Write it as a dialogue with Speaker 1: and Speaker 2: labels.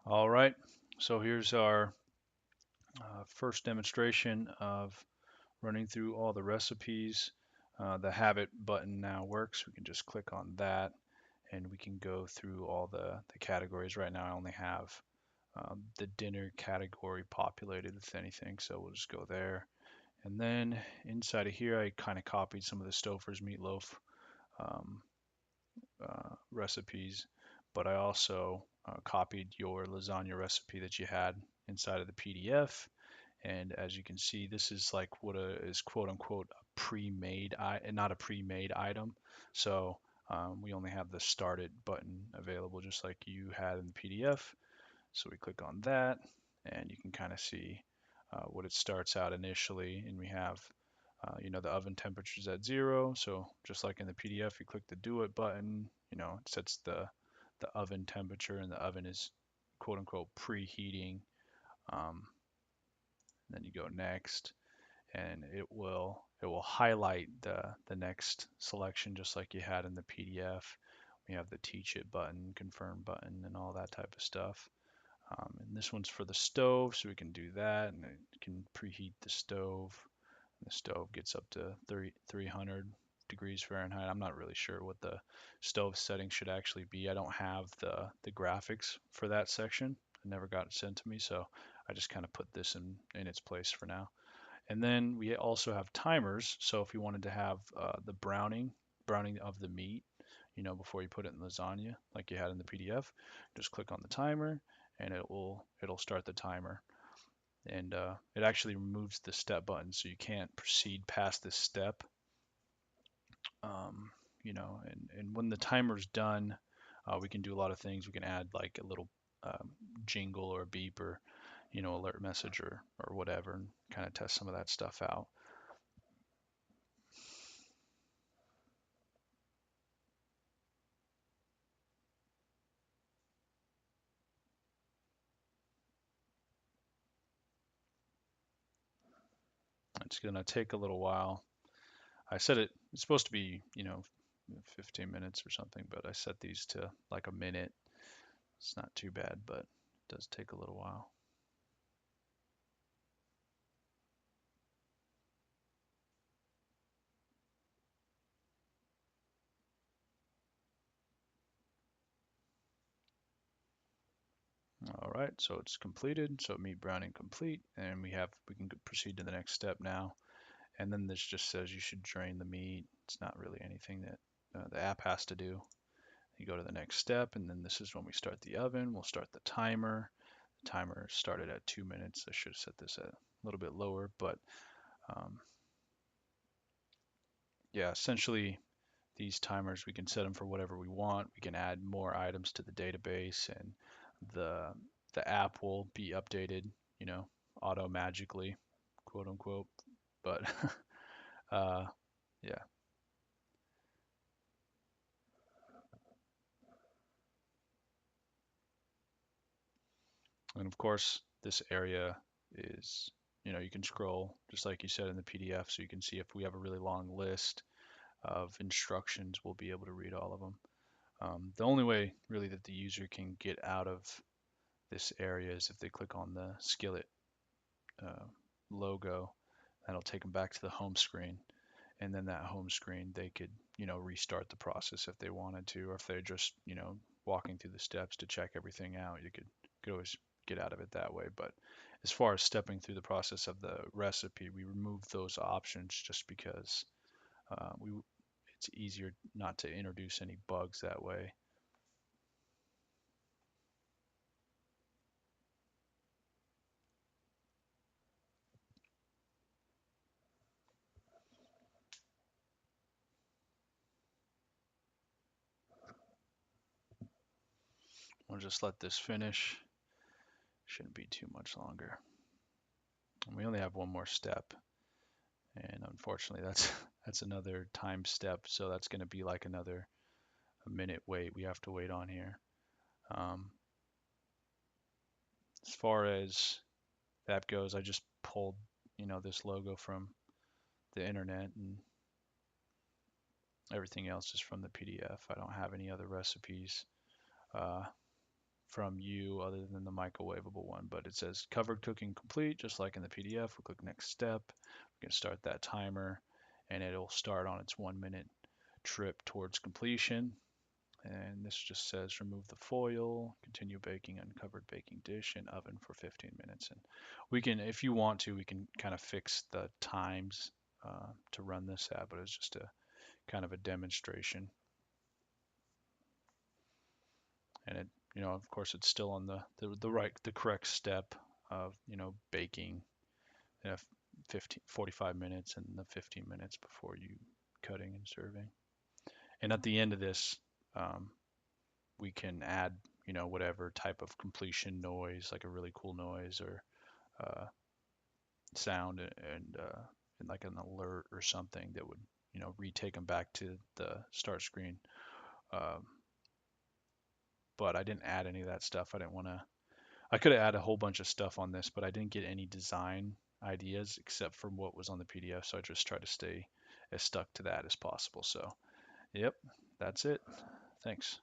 Speaker 1: All right, so here's our first demonstration of running through all the recipes. The habit button now works. We can just click on that and we can go through all the categories. Right now I only have the dinner category populated with anything, so we'll just go there. And then inside of here I kind of copied some of the Stouffer's meatloaf um, recipes, but I also copied your lasagna recipe that you had inside of the PDF. And as you can see, this is like what is quote unquote a pre-made, not a pre-made item. So we only have the start it button available just like you had in the PDF. So we click on that and you can kind of see what it starts out initially. And we have, the oven temperature is at 0. So just like in the PDF, you click the do it button, it sets the oven temperature and the oven is quote unquote preheating. Then you go next and it will highlight the next selection just like you had in the PDF. We have the teach it button, confirm button, and all that type of stuff. And this one's for the stove, so we can do that, and it can preheat the stove. The stove gets up to 300 degrees Fahrenheit. I'm not really sure what the stove setting should actually be. I don't have the graphics for that section. It never got sent to me, so I just kind of put this in its place for now. And then we also have timers. So if you wanted to have the browning of the meat, before you put it in lasagna, like you had in the PDF, just click on the timer, and it'll start the timer. And it actually removes the step button, so you can't proceed past this step. And when the timer's done, we can do a lot of things. We can add like a little um, jingle or a beep or alert message or whatever, and kind of test some of that stuff out. It's gonna take a little while. I set it's supposed to be, 15 minutes or something, but I set these to like a minute. It's not too bad, but it does take a little while. All right, so it's completed. So meat browning complete, and we can proceed to the next step now. And then this just says you should drain the meat. It's not really anything that the app has to do. You go to the next step, and then this is when we start the oven. We'll start the timer. The timer started at 2 minutes. I should have set this at a little bit lower, but um, yeah, essentially these timers, we can set them for whatever we want. We can add more items to the database, and the the app will be updated, you know, auto magically, quote unquote. But uh, yeah, and of course this area is, you can scroll just like you said in the PDF, so you can see if we have a really long list of instructions, we'll be able to read all of them. The only way really that the user can get out of this area is if they click on the skillet uh, logo. That'll take them back to the home screen, and then that home screen they could restart the process if they wanted to, or if they're just walking through the steps to check everything out. You could always get out of it that way. But as far as stepping through the process of the recipe, we removed those options just because we it's easier not to introduce any bugs that way. We'll just let this finish. Shouldn't be too much longer. And we only have one more step, and unfortunately that's another time step, so that's going to be like another a minute wait we have to wait on here. um, as far as that goes, I just pulled this logo from the internet, and everything else is from the PDF. I don't have any other recipes uh, from you other than the microwavable one, but it says covered cooking complete, just like in the PDF. We click next step. We can start that timer, and it'll start on its 1 minute trip towards completion. And this just says remove the foil, continue baking uncovered baking dish in oven for 15 minutes. And we can, if you want to, we can kind of fix the times to run this ad, but it's just a kind of a demonstration. And it, of course, it's still on the correct step of, baking, 45 minutes and the 15 minutes before you cutting and serving. And at the end of this, um, we can add, whatever type of completion noise, like a really cool noise or uh, sound, and like an alert or something that would, retake them back to the start screen. Um, but I didn't add any of that stuff. I didn't want to. I could have added a whole bunch of stuff on this, but I didn't get any design ideas except from what was on the PDF. So I just try to stay as stuck to that as possible. So, yep, that's it. Thanks.